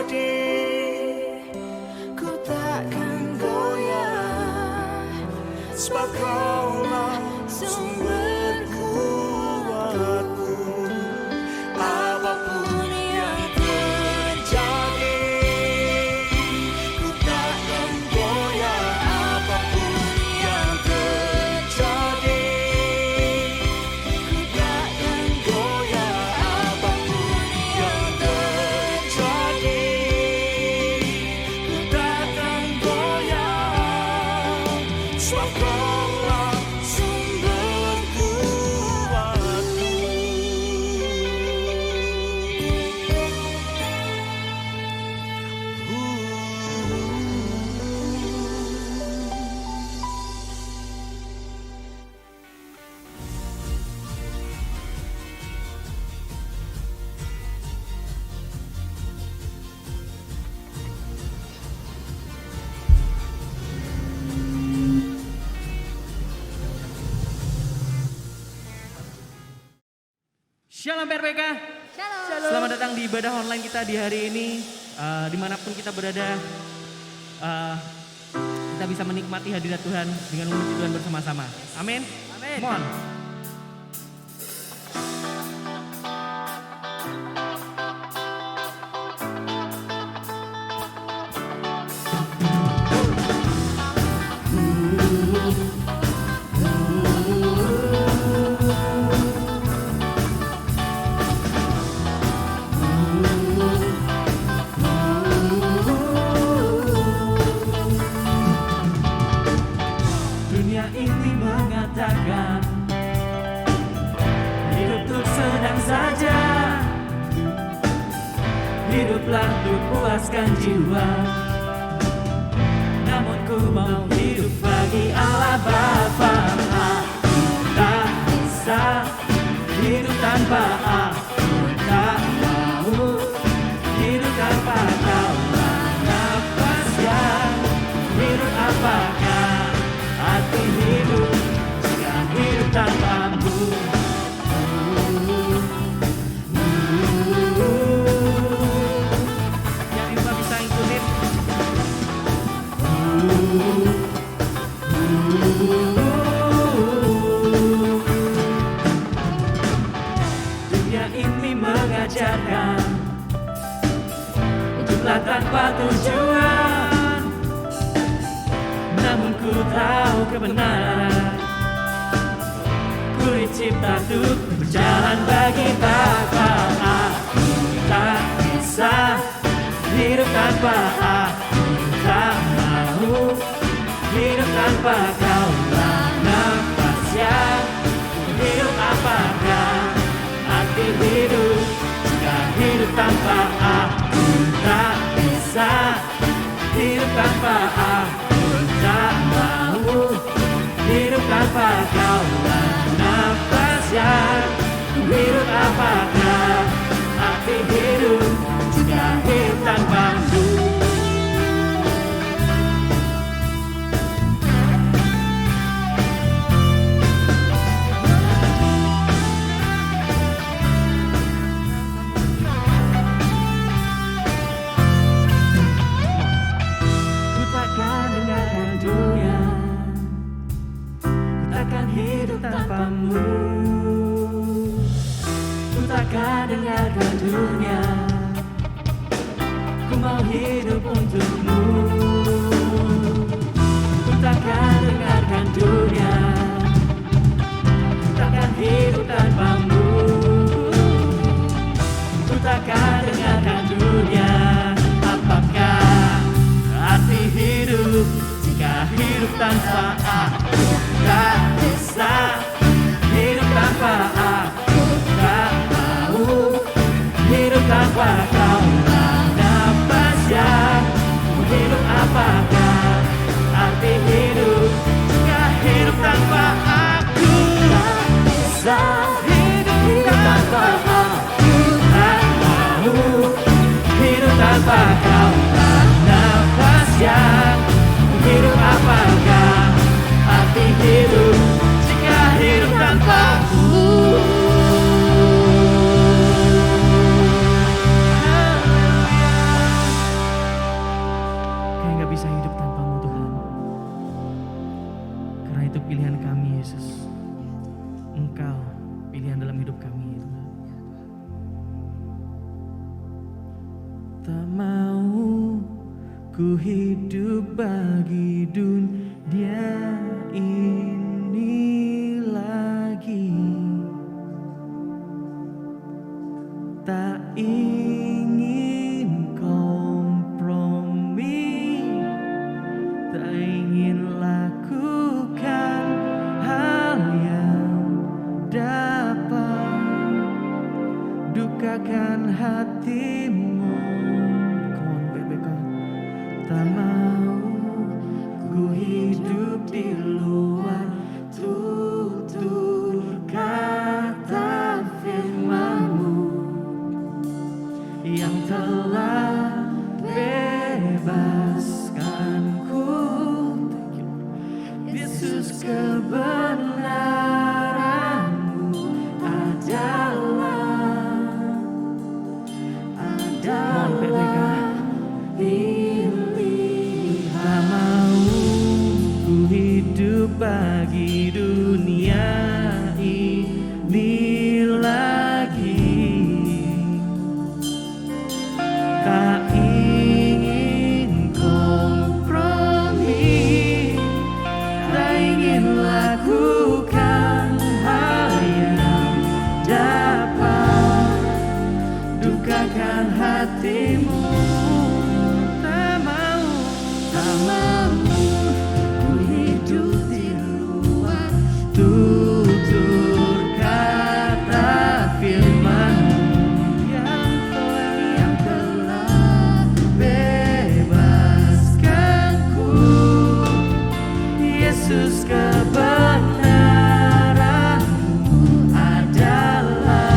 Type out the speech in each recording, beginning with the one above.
terjadi, ku takkan goyah, sebab Kaulah sumber kuatku. Apapun yang terjadi, ku takkan goyah. Apapun yang terjadi, ku takkan goyah. Apapun yang terjadi, ku takkan goyah, sebab Kaulah sumber kuatku. Shalom PRPK. Shalom. Selamat datang di ibadah online kita di hari ini. Dimanapun kita berada, kita bisa menikmati hadirat Tuhan dengan memuji Tuhan bersama-sama. Amin. Amin. Come on. Dunia ini mengatakan hidup untuk senang saja, hiduplah untuk puaskan jiwa. Namun ku mau hidup bagi Allah Bapa. Aku tak bisa hidup tanpa Aku, tak mau hidup tanpa Kaulah nafas yang hidup. Apakah arti hidup jika hidup tanpamu? Yang di rumah bisa ikutin. Dunia ini mengajarkan hiduplah tanpa tujuan. Namun ku tahu kebenaran, ku dicipta untuk berjalan bagi Bapa. Aku tak bisa hidup tanpa Aku, tak mau hidup tanpa Kaulah nafas yang hidup. Apakah arti hidup jika hidup tanpa Aku? Tak bisa hidup tanpa Aku, tak mau hidup tanpa Kaulah nafas yang hidup. Apakah arti hidup jika hidup tanpamu? Ku takkan dengarkan dunia, ku takkan hidup tanpamu. Ku takkan dengarkan dunia, ku mau hidup untukmu. Ku takkan dengarkan dunia, ku takkan hidup tanpamu. Ku takkan dengarkan dunia. Apakah arti hidup jika hidup tanpa Aku? Tak bisa hidup tanpa Aku, tak mau hidup tanpa Kaulah nafas yang hidup. Apakah arti hidup jika hidup tanpa Aku? Tak bisa Tak mau ku hidup bagi dunia ini lagi. Tak ingin kompromi, tak ingin lakukan hal yang dapat dukakan hatimu. Come on, baby, come. Tak mau ku hidup di luar tutur kata firman-Mu yang telah bebaskanku. Yesus, kebenaran-Mu adalah pilihan. Tak mau ku hidup bagi dunia ini lagi. Tak ingin kompromi, tak ingin lakukan hal yang dapat dukakan hatimu. Tak mau ku hidup di luar tutur kata firman-Mu yang telah bebaskanku. Yesus, kebenaran-Mu adalah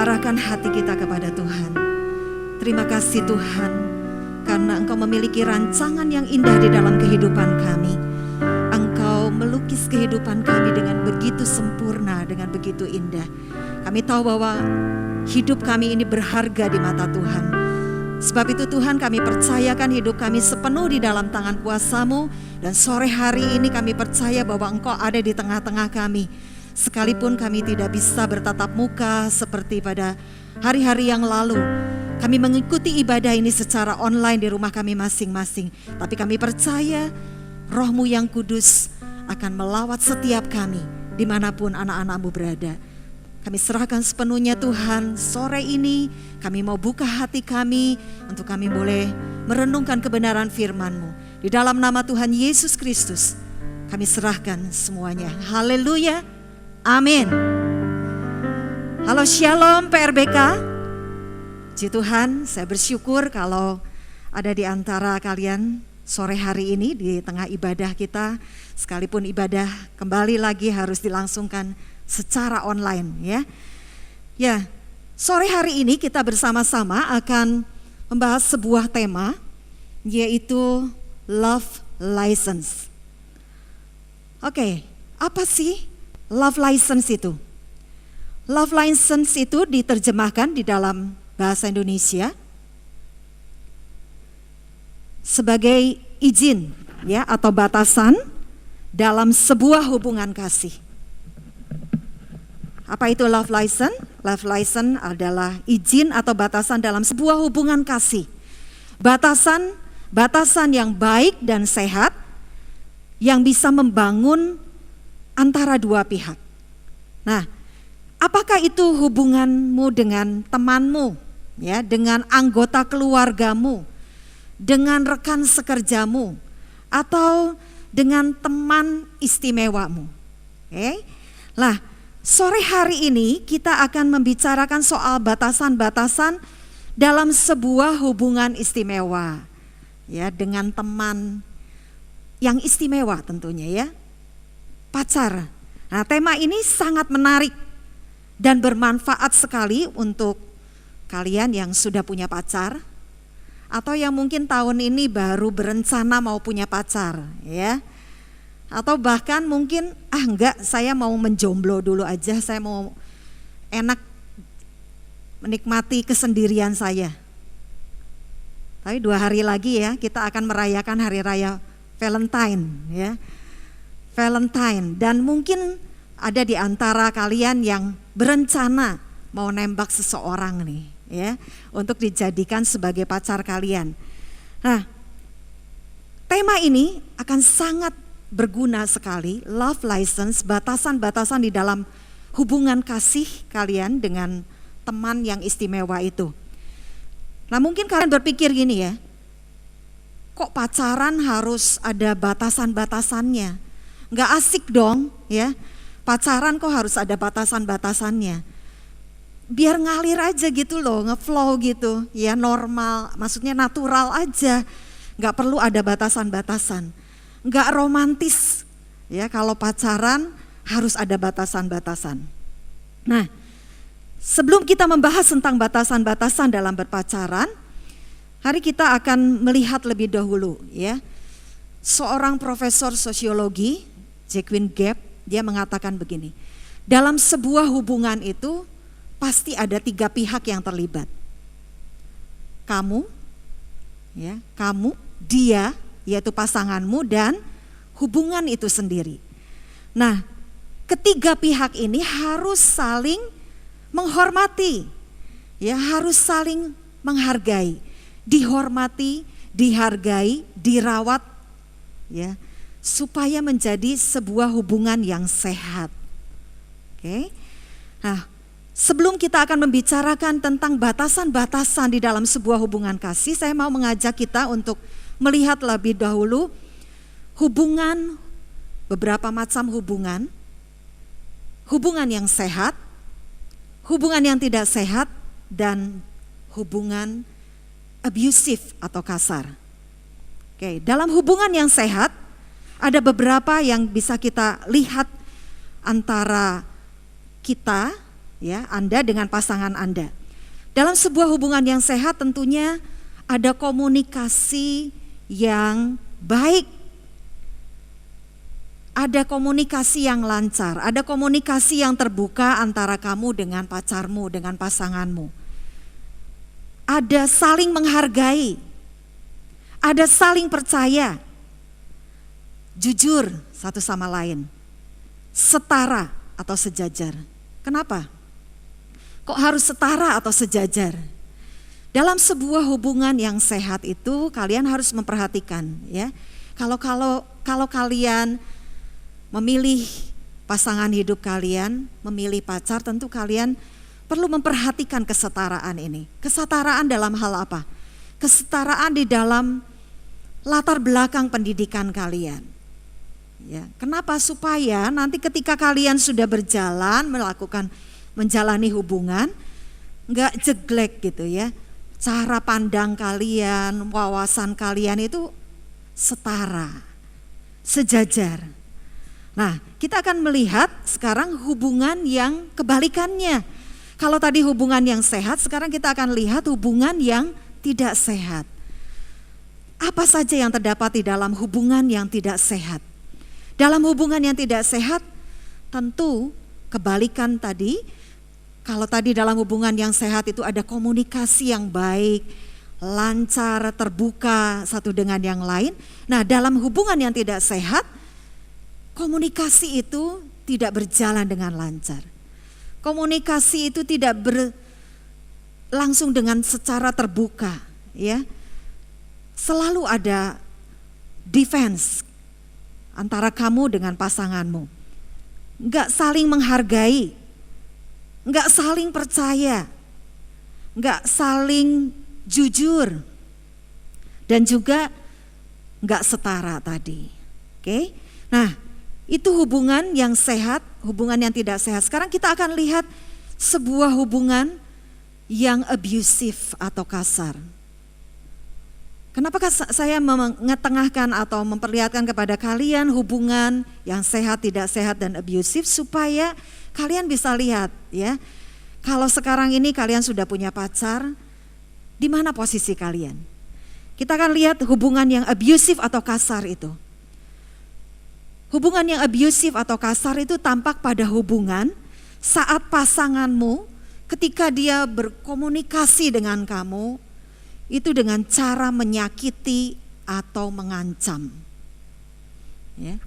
arahkan hati kita kepada Tuhan. Terima kasih Tuhan, karena Engkau memiliki rancangan yang indah di dalam kehidupan kami. Engkau melukis kehidupan kami dengan begitu sempurna, dengan begitu indah. Kami tahu bahwa hidup kami ini berharga di mata Tuhan. Sebab itu Tuhan, kami percayakan hidup kami sepenuh di dalam tangan kuasa-Mu. Dan sore hari ini kami percaya bahwa Engkau ada di tengah-tengah kami. Sekalipun kami tidak bisa bertatap muka seperti pada hari-hari yang lalu. Kami mengikuti ibadah ini secara online di rumah kami masing-masing. Tapi kami percaya Roh-Mu yang kudus akan melawat setiap kami dimanapun anak-anak-Mu berada. Kami serahkan sepenuhnya Tuhan. Sore ini kami mau buka hati kami untuk kami boleh merenungkan kebenaran firman-Mu. Di dalam nama Tuhan Yesus Kristus kami serahkan semuanya. Haleluya. Amin. Halo Shalom PRBK. Puji Tuhan, saya bersyukur kalau ada di antara kalian sore hari ini di tengah ibadah kita. Sekalipun ibadah kembali lagi harus dilangsungkan secara online ya. Ya, sore hari ini kita bersama-sama akan membahas sebuah tema, yaitu love license. Oke, apa sih love license itu? Love license itu diterjemahkan di dalam bahasa Indonesia sebagai izin ya, atau batasan dalam sebuah hubungan kasih. Apa itu love license? Love license adalah izin atau batasan dalam sebuah hubungan kasih. Batasan yang baik dan sehat yang bisa membangun antara dua pihak. Nah, apakah itu hubunganmu dengan temanmu, ya, dengan anggota keluargamu, dengan rekan sekerjamu, atau dengan teman istimewamu? Oke. Lah, sore hari ini kita akan membicarakan soal batasan-batasan dalam sebuah hubungan istimewa, ya, dengan teman yang istimewa tentunya ya, pacar. Nah, tema ini sangat menarik dan bermanfaat sekali untuk kalian yang sudah punya pacar atau yang mungkin tahun ini baru berencana mau punya pacar ya. Atau bahkan mungkin enggak, saya mau menjomblo dulu aja, saya mau enak menikmati kesendirian saya. Tapi 2 hari lagi ya kita akan merayakan hari raya Valentine ya. Valentine, dan mungkin ada di antara kalian yang berencana mau nembak seseorang nih ya, untuk dijadikan sebagai pacar kalian. Nah, tema ini akan sangat berguna sekali, love license, batasan-batasan di dalam hubungan kasih kalian dengan teman yang istimewa itu. Nah, mungkin kalian berpikir gini ya, kok pacaran harus ada batasan-batasannya? Nggak asik dong ya, pacaran kok harus ada batasan-batasannya? Biar ngalir aja gitu loh, ngeflow gitu ya, normal, maksudnya natural aja, nggak perlu ada batasan-batasan. Nggak romantis ya kalau pacaran harus ada batasan-batasan. Nah, sebelum kita membahas tentang batasan-batasan dalam berpacaran, hari kita akan melihat lebih dahulu ya. Seorang profesor sosiologi, Jacqueline Gap, dia mengatakan begini, dalam sebuah hubungan itu pasti ada 3 pihak yang terlibat. Kamu, ya, kamu, dia, yaitu pasanganmu, dan hubungan itu sendiri. Nah, ketiga pihak ini harus saling menghormati, ya, harus saling menghargai, dihormati, dihargai, dirawat, ya, supaya menjadi sebuah hubungan yang sehat. Oke. Nah, sebelum kita akan membicarakan tentang batasan-batasan di dalam sebuah hubungan kasih, saya mau mengajak kita untuk melihat lebih dahulu hubungan, beberapa macam hubungan, hubungan yang sehat, hubungan yang tidak sehat, dan hubungan abusive atau kasar. Oke, dalam hubungan yang sehat ada beberapa yang bisa kita lihat antara kita ya, Anda dengan pasangan Anda. Dalam sebuah hubungan yang sehat tentunya ada komunikasi yang baik, ada komunikasi yang lancar, ada komunikasi yang terbuka antara kamu dengan pacarmu, dengan pasanganmu. Ada saling menghargai, ada saling percaya, jujur satu sama lain, setara atau sejajar. Kenapa? Kok harus setara atau sejajar? Dalam sebuah hubungan yang sehat itu kalian harus memperhatikan, ya. Kalau kalian memilih pasangan hidup kalian, memilih pacar, tentu kalian perlu memperhatikan kesetaraan ini. Kesetaraan dalam hal apa? Kesetaraan di dalam latar belakang pendidikan kalian. Ya, kenapa? Supaya nanti ketika kalian sudah berjalan menjalani hubungan, nggak jeglek gitu ya. Cara pandang kalian, wawasan kalian itu setara, sejajar. Nah, kita akan melihat sekarang hubungan yang kebalikannya. Kalau tadi hubungan yang sehat, sekarang kita akan lihat hubungan yang tidak sehat. Apa saja yang terdapat di dalam hubungan yang tidak sehat? Dalam hubungan yang tidak sehat, tentu kebalikan tadi. Kalau tadi dalam hubungan yang sehat itu ada komunikasi yang baik, lancar, terbuka satu dengan yang lain. Nah, dalam hubungan yang tidak sehat, komunikasi itu tidak berjalan dengan lancar. Komunikasi itu tidak berlangsung dengan secara terbuka, ya. Selalu ada defense antara kamu dengan pasanganmu. Enggak saling menghargai, enggak saling percaya, enggak saling jujur, dan juga enggak setara tadi. Oke? Nah, itu hubungan yang sehat, hubungan yang tidak sehat. Sekarang kita akan lihat sebuah hubungan yang abusive atau kasar. Kenapa saya mengetengahkan atau memperlihatkan kepada kalian hubungan yang sehat, tidak sehat, dan abusive, supaya kalian bisa lihat, ya. Kalau sekarang ini kalian sudah punya pacar, di mana posisi kalian? Kita akan lihat hubungan yang abusive atau kasar itu. Hubungan yang abusive atau kasar itu tampak pada hubungan saat pasanganmu ketika dia berkomunikasi dengan kamu, itu dengan cara menyakiti atau mengancam. Ya.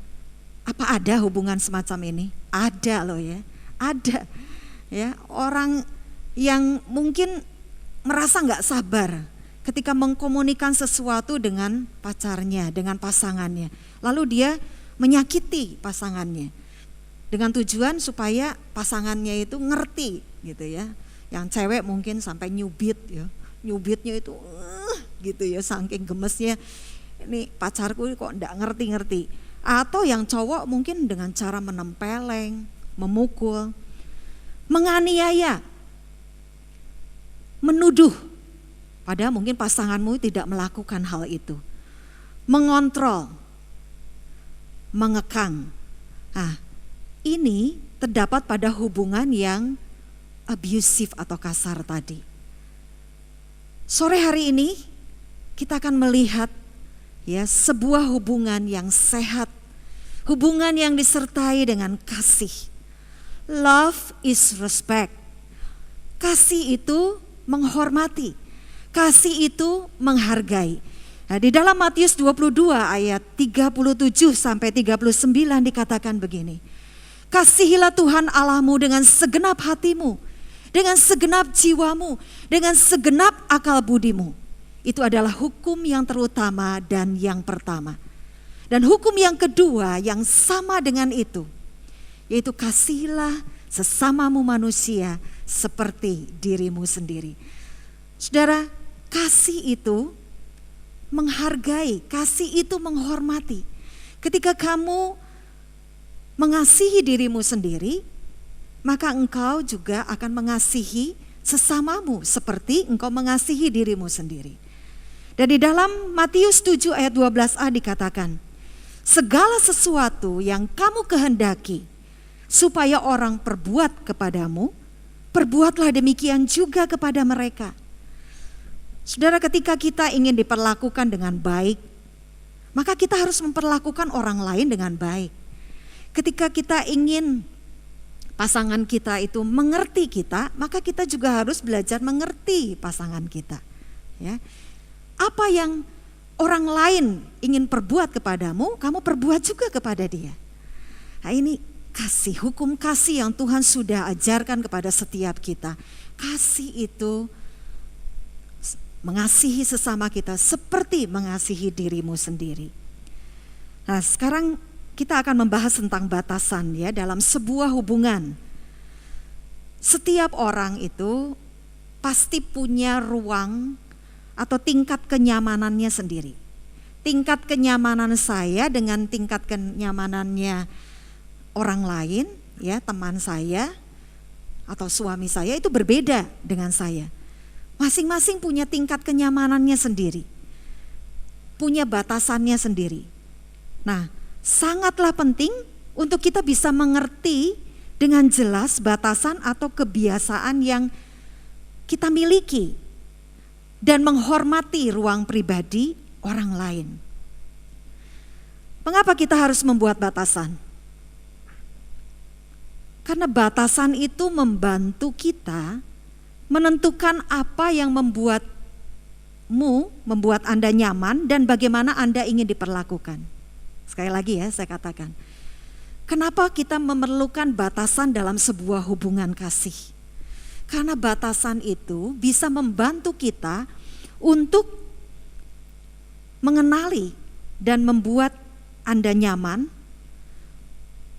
Apa ada hubungan semacam ini? Ada loh ya, ada. Ya, orang yang mungkin merasa nggak sabar ketika mengkomunikasikan sesuatu dengan pacarnya, dengan pasangannya. Lalu dia menyakiti pasangannya dengan tujuan supaya pasangannya itu ngerti gitu ya. Yang cewek mungkin sampai nyubit ya. Nyubitnya itu gitu ya, saking gemesnya, ini pacarku kok enggak ngerti-ngerti. Atau yang cowok mungkin dengan cara menempeleng, memukul, menganiaya, menuduh, padahal mungkin pasanganmu tidak melakukan hal itu. Mengontrol, mengekang. Nah, ini terdapat pada hubungan yang abusive atau kasar tadi. Sore hari ini kita akan melihat ya sebuah hubungan yang sehat, hubungan yang disertai dengan kasih. Love is respect. Kasih itu menghormati, kasih itu menghargai. Nah, di dalam Matius 22 ayat 37 sampai 39 dikatakan begini. Kasihilah Tuhan Allahmu dengan segenap hatimu, dengan segenap jiwamu, dengan segenap akal budimu. Itu adalah hukum yang terutama dan yang pertama. Dan hukum yang kedua yang sama dengan itu, yaitu kasihilah sesamamu manusia seperti dirimu sendiri. Saudara, kasih itu menghargai, kasih itu menghormati. Ketika kamu mengasihi dirimu sendiri, maka engkau juga akan mengasihi sesamamu seperti engkau mengasihi dirimu sendiri. Dan di dalam Matius 7 ayat 12a dikatakan, segala sesuatu yang kamu kehendaki supaya orang perbuat kepadamu, perbuatlah demikian juga kepada mereka. Saudara, ketika kita ingin diperlakukan dengan baik, maka kita harus memperlakukan orang lain dengan baik. Ketika kita ingin pasangan kita itu mengerti kita, maka kita juga harus belajar mengerti pasangan kita. Ya. Apa yang orang lain ingin perbuat kepadamu, kamu perbuat juga kepada dia. Nah, ini kasih, hukum kasih yang Tuhan sudah ajarkan kepada setiap kita. Kasih itu mengasihi sesama kita seperti mengasihi dirimu sendiri. Nah, sekarang kita akan membahas tentang batasan ya dalam sebuah hubungan. Setiap orang itu pasti punya ruang atau tingkat kenyamanannya sendiri. Tingkat kenyamanan saya dengan tingkat kenyamanannya orang lain, ya teman saya atau suami saya itu berbeda dengan saya. Masing-masing punya tingkat kenyamanannya sendiri, punya batasannya sendiri. Nah, sangatlah penting untuk kita bisa mengerti dengan jelas batasan atau kebiasaan yang kita miliki dan menghormati ruang pribadi orang lain. Mengapa kita harus membuat batasan? Karena batasan itu membantu kita menentukan apa yang membuat Anda nyaman dan bagaimana Anda ingin diperlakukan. Sekali lagi ya saya katakan, kenapa kita memerlukan batasan dalam sebuah hubungan kasih? Karena batasan itu bisa membantu kita untuk mengenali dan membuat Anda nyaman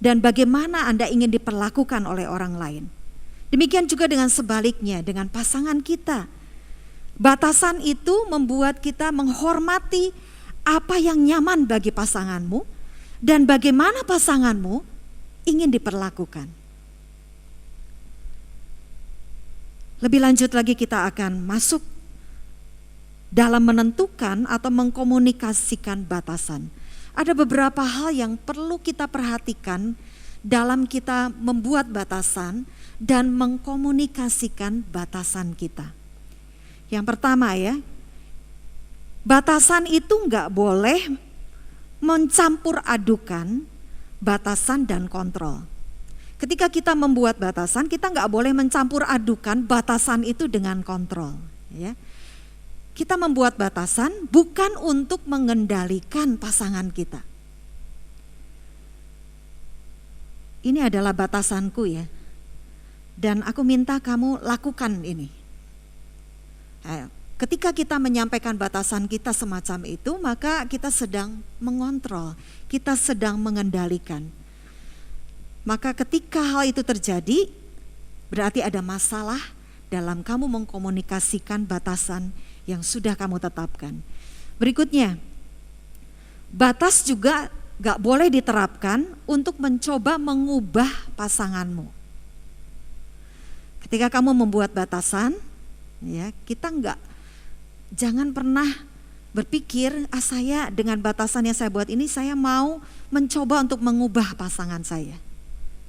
dan bagaimana Anda ingin diperlakukan oleh orang lain. Demikian juga dengan sebaliknya, dengan pasangan kita. Batasan itu membuat kita menghormati apa yang nyaman bagi pasanganmu dan bagaimana pasanganmu ingin diperlakukan. Lebih lanjut lagi kita akan masuk dalam menentukan atau mengkomunikasikan batasan. Ada beberapa hal yang perlu kita perhatikan dalam kita membuat batasan dan mengkomunikasikan batasan kita. Yang pertama ya, batasan itu enggak boleh mencampur adukan batasan dan kontrol. Ketika kita membuat batasan, kita enggak boleh mencampur adukan batasan itu dengan kontrol. Ya. Kita membuat batasan bukan untuk mengendalikan pasangan kita. Ini adalah batasanku ya. Dan aku minta kamu lakukan ini. Ketika kita menyampaikan batasan kita semacam itu, maka kita sedang mengontrol, kita sedang mengendalikan. Maka ketika hal itu terjadi, berarti ada masalah dalam kamu mengkomunikasikan batasan yang sudah kamu tetapkan. Berikutnya, batas juga gak boleh diterapkan untuk mencoba mengubah pasanganmu. Ketika kamu membuat batasan, ya kita jangan pernah berpikir, saya dengan batasan yang saya buat ini saya mau mencoba untuk mengubah pasangan saya.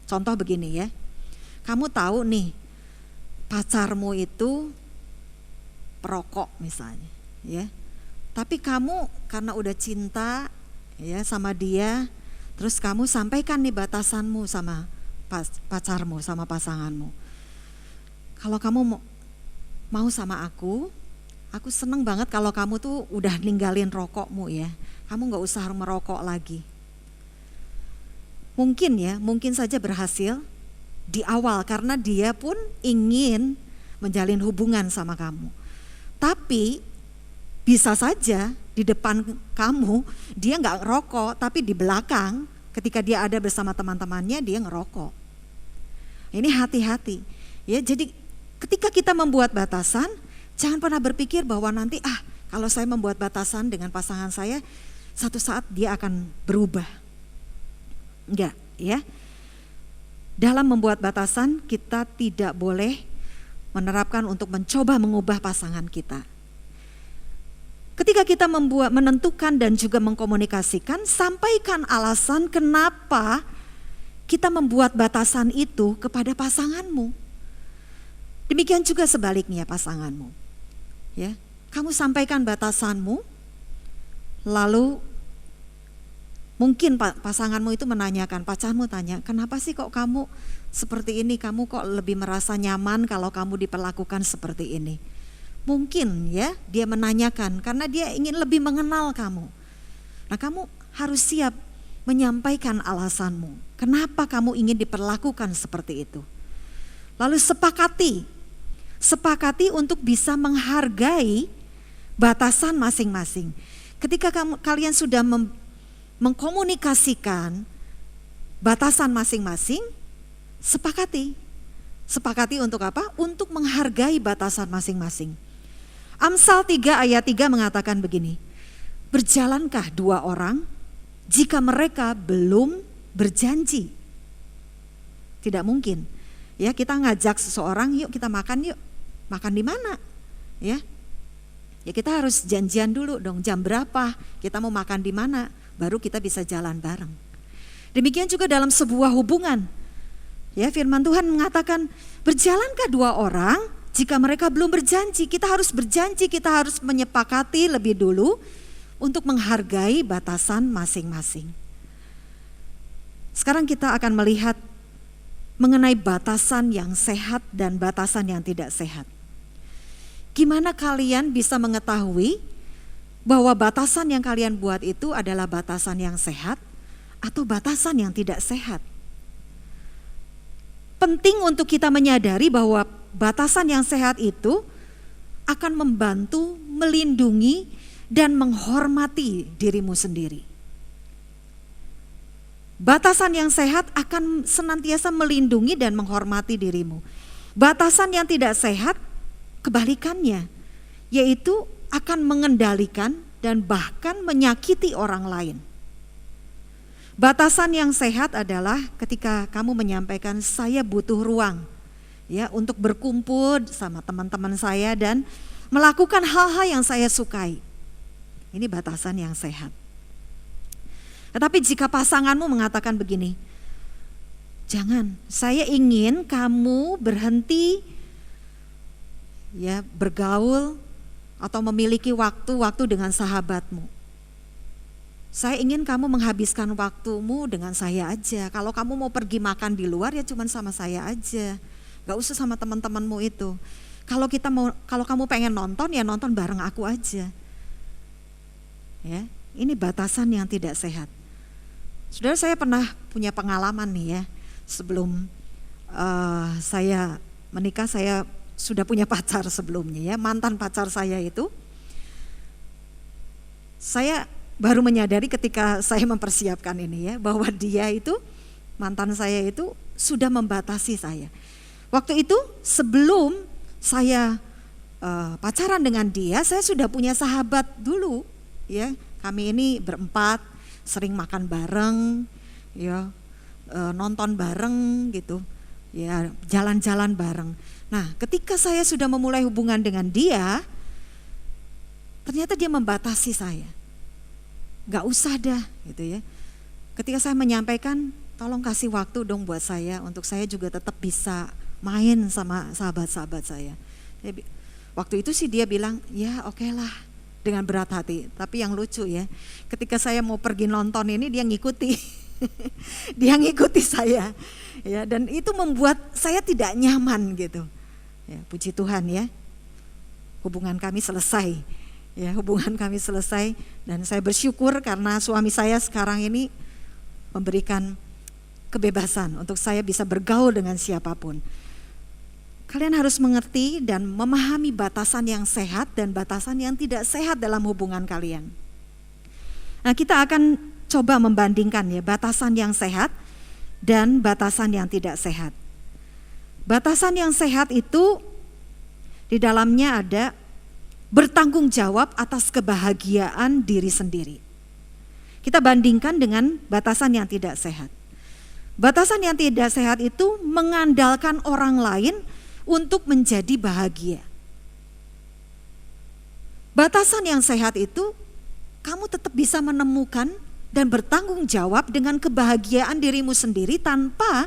Contoh begini ya, kamu tahu nih pacarmu itu perokok misalnya, ya. Tapi kamu karena udah cinta ya sama dia, terus kamu sampaikan nih batasanmu sama pacarmu, sama pasanganmu. Kalau kamu mau sama aku seneng banget kalau kamu tuh udah ninggalin rokokmu ya. Kamu gak usah merokok lagi. Mungkin saja berhasil di awal karena dia pun ingin menjalin hubungan sama kamu. Tapi bisa saja di depan kamu dia gak ngerokok, tapi di belakang ketika dia ada bersama teman-temannya dia ngerokok. Ini hati-hati ya. Jadi ketika kita membuat batasan, jangan pernah berpikir bahwa nanti kalau saya membuat batasan dengan pasangan saya, satu saat dia akan berubah. Enggak ya. Dalam membuat batasan kita tidak boleh menerapkan untuk mencoba mengubah pasangan kita. Ketika kita menentukan dan juga mengkomunikasikan, sampaikan alasan kenapa kita membuat batasan itu kepada pasanganmu. Demikian juga sebaliknya pasanganmu. Ya, kamu sampaikan batasanmu, lalu mungkin pasanganmu itu menanyakan, pacarmu tanya, kenapa sih kok kamu seperti ini, kamu kok lebih merasa nyaman kalau kamu diperlakukan seperti ini. Mungkin ya dia menanyakan karena dia ingin lebih mengenal kamu. Nah, kamu harus siap menyampaikan alasanmu, kenapa kamu ingin diperlakukan seperti itu. Lalu sepakati untuk bisa menghargai batasan masing-masing. Ketika kalian sudah mengkomunikasikan batasan masing-masing, sepakati untuk apa? Untuk menghargai batasan masing-masing. Amsal 3 ayat 3 mengatakan begini, berjalankah dua orang jika mereka belum berjanji? Tidak mungkin. Ya, kita ngajak seseorang, yuk kita makan yuk. Makan di mana? Ya. Ya kita harus janjian dulu dong, jam berapa, kita mau makan di mana, baru kita bisa jalan bareng. Demikian juga dalam sebuah hubungan. Ya, firman Tuhan mengatakan, berjalankah dua orang jika mereka belum berjanji? Kita harus berjanji, kita harus menyepakati lebih dulu untuk menghargai batasan masing-masing. Sekarang kita akan melihat mengenai batasan yang sehat dan batasan yang tidak sehat. Gimana kalian bisa mengetahui bahwa batasan yang kalian buat itu adalah batasan yang sehat atau batasan yang tidak sehat? Penting untuk kita menyadari bahwa batasan yang sehat itu akan membantu melindungi dan menghormati dirimu sendiri. Batasan yang sehat akan senantiasa melindungi dan menghormati dirimu. Batasan yang tidak sehat kebalikannya, yaitu akan mengendalikan dan bahkan menyakiti orang lain. Batasan yang sehat adalah ketika kamu menyampaikan saya butuh ruang ya untuk berkumpul sama teman-teman saya dan melakukan hal-hal yang saya sukai. Ini batasan yang sehat. Tetapi jika pasanganmu mengatakan begini, jangan, saya ingin kamu berhenti ya bergaul atau memiliki waktu-waktu dengan sahabatmu. Saya ingin kamu menghabiskan waktumu dengan saya aja. Kalau kamu mau pergi makan di luar ya cuman sama saya aja. Gak usah sama teman-temanmu itu. Kalau kamu pengen nonton ya nonton bareng aku aja. Ya, ini batasan yang tidak sehat. Saudara, saya pernah punya pengalaman nih ya. Sebelum saya menikah, saya sudah punya pacar sebelumnya ya, mantan pacar saya itu. Saya baru menyadari ketika saya mempersiapkan ini ya, bahwa dia itu, mantan saya itu sudah membatasi saya. Waktu itu sebelum saya pacaran dengan dia, saya sudah punya sahabat dulu ya. Kami ini berempat, sering makan bareng ya, nonton bareng gitu ya, jalan-jalan bareng. Nah, ketika saya sudah memulai hubungan dengan dia, ternyata dia membatasi saya. Gak usah dah gitu ya. Ketika saya menyampaikan, tolong kasih waktu dong buat saya, untuk saya juga tetap bisa main sama sahabat-sahabat saya. Waktu itu sih dia bilang, ya oke lah, dengan berat hati. Tapi yang lucu ya, ketika saya mau pergi nonton ini dia ngikuti. Dia ngikuti saya. Ya, dan itu membuat saya tidak nyaman gitu. Ya, puji Tuhan ya, hubungan kami selesai. Ya, hubungan kami selesai dan saya bersyukur karena suami saya sekarang ini memberikan kebebasan untuk saya bisa bergaul dengan siapapun. Kalian harus mengerti dan memahami batasan yang sehat dan batasan yang tidak sehat dalam hubungan kalian. Nah, kita akan coba membandingkan ya batasan yang sehat dan batasan yang tidak sehat. Batasan yang sehat itu di dalamnya ada bertanggung jawab atas kebahagiaan diri sendiri. Kita bandingkan dengan batasan yang tidak sehat. Batasan yang tidak sehat itu mengandalkan orang lain untuk menjadi bahagia. Batasan yang sehat itu kamu tetap bisa menemukan dan bertanggung jawab dengan kebahagiaan dirimu sendiri tanpa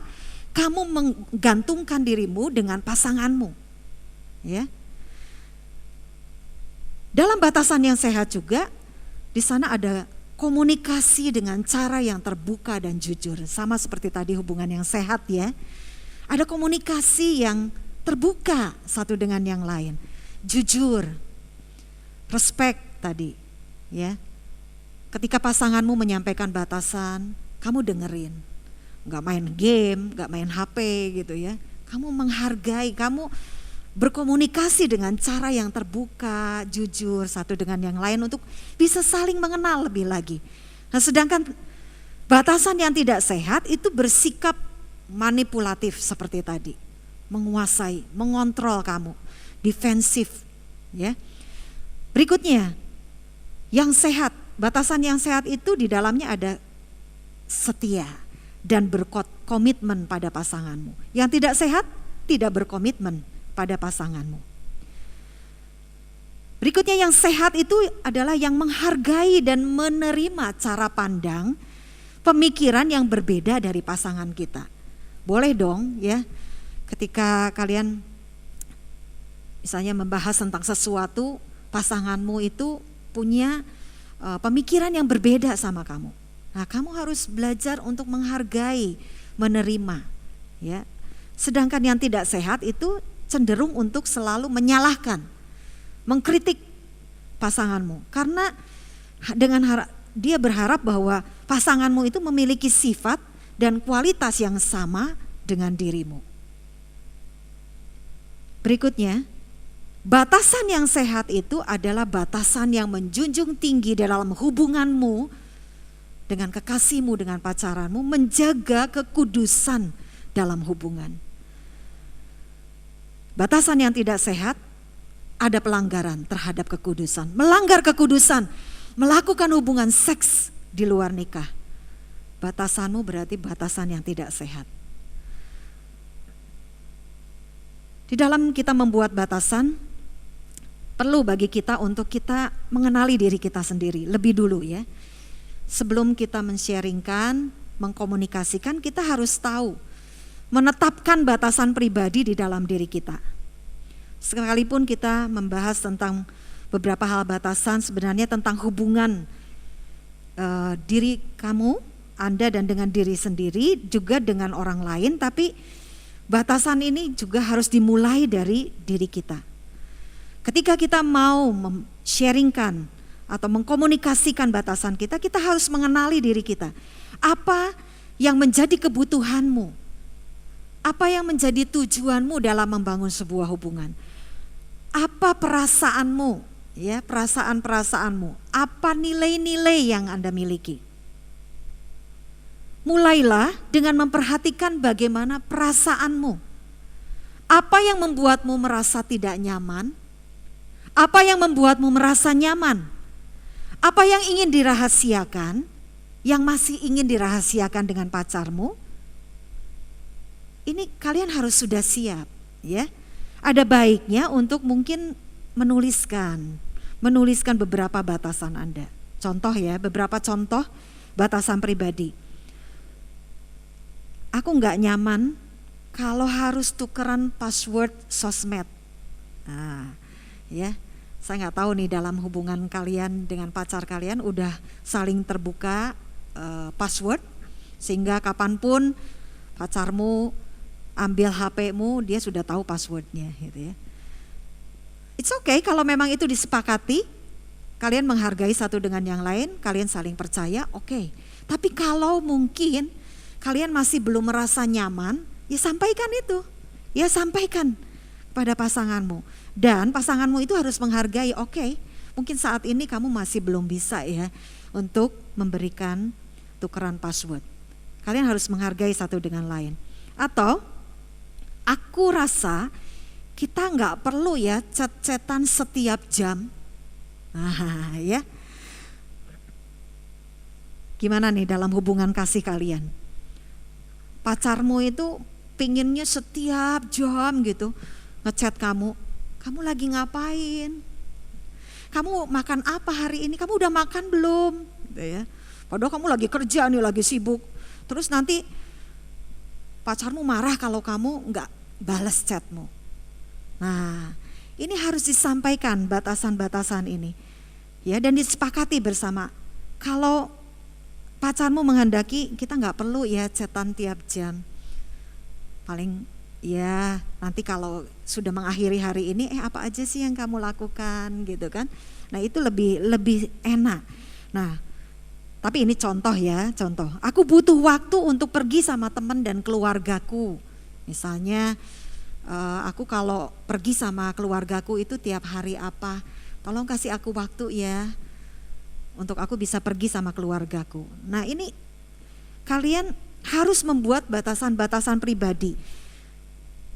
kamu menggantungkan dirimu dengan pasanganmu. ya. Dalam batasan yang sehat juga, di sana ada komunikasi dengan cara yang terbuka dan jujur. Sama seperti tadi hubungan yang sehat ya. Ada komunikasi yang terbuka satu dengan yang lain. Jujur, respect tadi ya. Ketika pasanganmu menyampaikan batasan, kamu dengerin. Gak main game, gak main HP gitu ya. Kamu menghargai, kamu berkomunikasi dengan cara yang terbuka, jujur satu dengan yang lain untuk bisa saling mengenal lebih lagi. Nah, sedangkan batasan yang tidak sehat itu bersikap manipulatif seperti tadi, menguasai, mengontrol kamu, defensif, ya. Berikutnya, yang sehat, batasan yang sehat itu di dalamnya ada setia dan berkomitmen pada pasanganmu. Yang tidak sehat, tidak berkomitmen pada pasanganmu. Berikutnya yang sehat itu adalah yang menghargai dan menerima cara pandang, pemikiran yang berbeda dari pasangan kita. Boleh dong ya, ketika kalian misalnya membahas tentang sesuatu, pasanganmu itu punya pemikiran yang berbeda sama kamu. Nah, kamu harus belajar untuk menghargai, menerima ya. Sedangkan yang tidak sehat itu cenderung untuk selalu menyalahkan, mengkritik pasanganmu. Karena dengan dia berharap bahwa pasanganmu itu memiliki sifat dan kualitas yang sama dengan dirimu. Berikutnya, batasan yang sehat itu adalah batasan yang menjunjung tinggi dalam hubunganmu dengan kekasihmu, dengan pacaranmu, menjaga kekudusan dalam hubungan. Batasan yang tidak sehat, ada pelanggaran terhadap kekudusan. Melanggar kekudusan, melakukan hubungan seks di luar nikah. Batasanmu berarti batasan yang tidak sehat. Di dalam kita membuat batasan, perlu bagi kita untuk kita mengenali diri kita sendiri lebih dulu ya. Sebelum kita men-sharingkan, mengkomunikasikan, kita harus tahu, menetapkan batasan pribadi di dalam diri kita. Sekalipun kita membahas tentang beberapa hal batasan, sebenarnya tentang hubungan diri kamu, Anda dan dengan diri sendiri, juga dengan orang lain, tapi batasan ini juga harus dimulai dari diri kita. Ketika kita mau sharingkan atau mengkomunikasikan batasan kita, kita harus mengenali diri kita. Apa yang menjadi kebutuhanmu? Apa yang menjadi tujuanmu dalam membangun sebuah hubungan? Apa perasaanmu, ya, perasaan-perasaanmu? Apa nilai-nilai yang Anda miliki? Mulailah dengan memperhatikan bagaimana perasaanmu. Apa yang membuatmu merasa tidak nyaman? Apa yang membuatmu merasa nyaman? Apa yang ingin dirahasiakan? Yang masih ingin dirahasiakan dengan pacarmu? Ini kalian harus sudah siap ya. Ada baiknya untuk mungkin menuliskan beberapa batasan Anda. Contoh ya, beberapa contoh batasan pribadi. Aku nggak nyaman kalau harus tukeran password sosmed. Nah, ya, saya nggak tahu nih dalam hubungan kalian dengan pacar kalian udah saling terbuka password sehingga kapanpun pacarmu ambil HP-mu, dia sudah tahu passwordnya gitu ya. It's okay kalau memang itu disepakati, kalian menghargai satu dengan yang lain, kalian saling percaya, oke. Tapi kalau mungkin kalian masih belum merasa nyaman, ya sampaikan itu. Ya sampaikan pada pasanganmu. Dan pasanganmu itu harus menghargai, oke, mungkin saat ini kamu masih belum bisa ya untuk memberikan tukeran password. Kalian harus menghargai satu dengan lain. Atau aku rasa kita nggak perlu ya chat-chatan setiap jam. Nah, ya. Gimana nih dalam hubungan kasih kalian? Pacarmu itu pinginnya setiap jam gitu ngechat kamu. Kamu lagi ngapain? Kamu makan apa hari ini? Kamu udah makan belum? Gitu ya. Padahal kamu lagi kerja nih, lagi sibuk. Terus nanti pacarmu marah kalau kamu nggak balas chatmu. Nah, Ini harus disampaikan batasan-batasan ini. Ya, dan disepakati bersama. Kalau pacarmu menghendaki, kita nggak perlu ya chatan tiap jam. Paling ya nanti kalau sudah mengakhiri hari ini, apa aja sih yang kamu lakukan gitu kan. Nah itu lebih enak. Nah tapi ini contoh ya, contoh. Aku butuh waktu untuk pergi sama teman dan keluargaku. Misalnya aku kalau pergi sama keluargaku itu tiap hari apa, tolong kasih aku waktu ya untuk aku bisa pergi sama keluargaku. Nah ini kalian harus membuat batasan-batasan pribadi.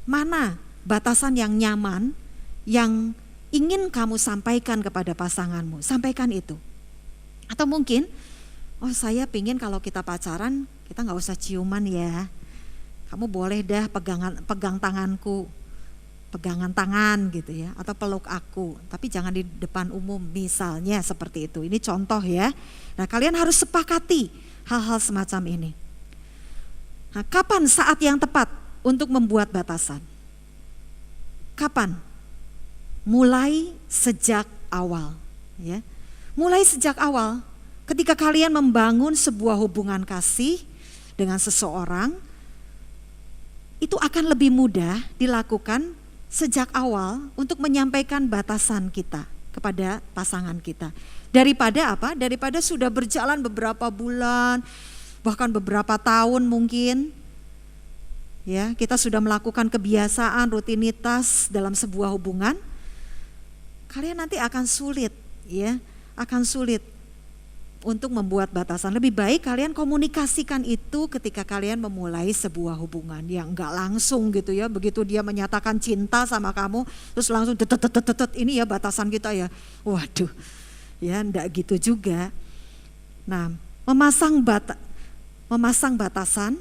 Mana batasan yang nyaman, yang ingin kamu sampaikan kepada pasanganmu, sampaikan itu. Atau mungkin, oh saya pingin kalau kita pacaran, kita gak usah ciuman ya. Kamu boleh dah pegang tanganku, pegangan tangan gitu ya, atau peluk aku, tapi jangan di depan umum, misalnya seperti itu. Ini contoh ya. Nah kalian harus sepakati hal-hal semacam ini. Nah, kapan saat yang tepat untuk membuat batasan? Kapan? Mulai sejak awal, ya. Mulai sejak awal, ketika kalian membangun sebuah hubungan kasih dengan seseorang, itu akan lebih mudah dilakukan sejak awal untuk menyampaikan batasan kita kepada pasangan kita. Daripada apa? Daripada sudah berjalan beberapa bulan, bahkan beberapa tahun mungkin, ya kita sudah melakukan kebiasaan, rutinitas dalam sebuah hubungan, kalian nanti akan sulit, ya, akan sulit untuk membuat batasan. Lebih baik kalian komunikasikan itu ketika kalian memulai sebuah hubungan yang enggak langsung gitu ya. Begitu dia menyatakan cinta sama kamu, terus langsung tetet, ini ya batasan kita ya. Waduh, ya enggak gitu juga. Nah, memasang batasan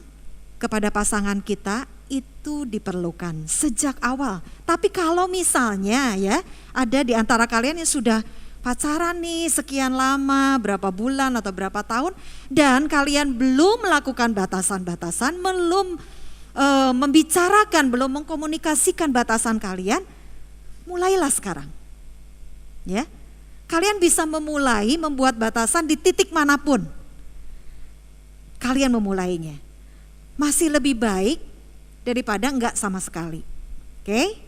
kepada pasangan kita itu diperlukan sejak awal. Tapi kalau misalnya ya ada di antara kalian yang sudah pacaran nih sekian lama, berapa bulan atau berapa tahun, dan kalian belum melakukan batasan-batasan, belum membicarakan, belum mengkomunikasikan batasan kalian, mulailah sekarang. Ya, kalian bisa memulai membuat batasan di titik manapun. Kalian memulainya. Masih lebih baik daripada enggak sama sekali. Oke?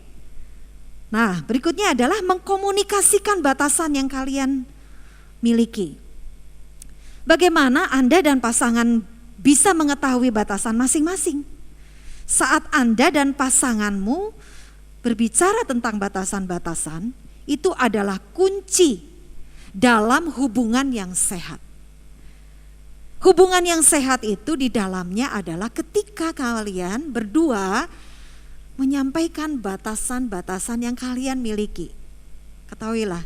Nah, berikutnya adalah mengkomunikasikan batasan yang kalian miliki. Bagaimana Anda dan pasangan bisa mengetahui batasan masing-masing? Saat Anda dan pasanganmu berbicara tentang batasan-batasan, itu adalah kunci dalam hubungan yang sehat. Hubungan yang sehat itu di dalamnya adalah ketika kalian berdua menyampaikan batasan-batasan yang kalian miliki. Ketahuilah,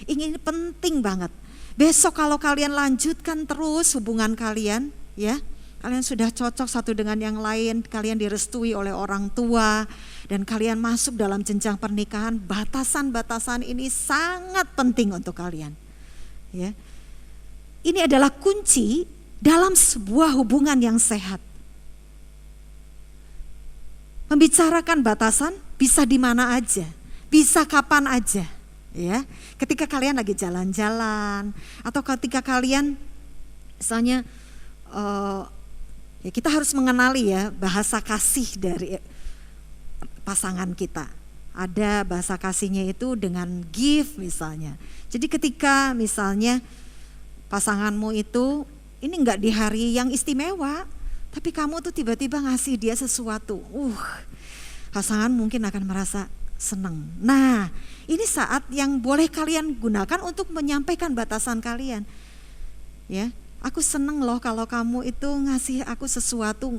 ini penting banget. Besok kalau kalian lanjutkan terus hubungan kalian, ya, kalian sudah cocok satu dengan yang lain, kalian direstui oleh orang tua, dan kalian masuk dalam jenjang pernikahan, batasan-batasan ini sangat penting untuk kalian. Ya, ini adalah kunci dalam sebuah hubungan yang sehat. Membicarakan batasan bisa di mana aja, bisa kapan aja, ya. Ketika kalian lagi jalan-jalan, atau ketika kalian, misalnya, ya kita harus mengenali ya bahasa kasih dari pasangan kita. Ada bahasa kasihnya itu dengan gift misalnya. Jadi ketika misalnya pasanganmu itu ini enggak di hari yang istimewa, tapi kamu tuh tiba-tiba ngasih dia sesuatu, pasangan mungkin akan merasa senang. Nah, ini saat yang boleh kalian gunakan untuk menyampaikan batasan kalian. Ya, aku senang loh kalau kamu itu ngasih aku sesuatu,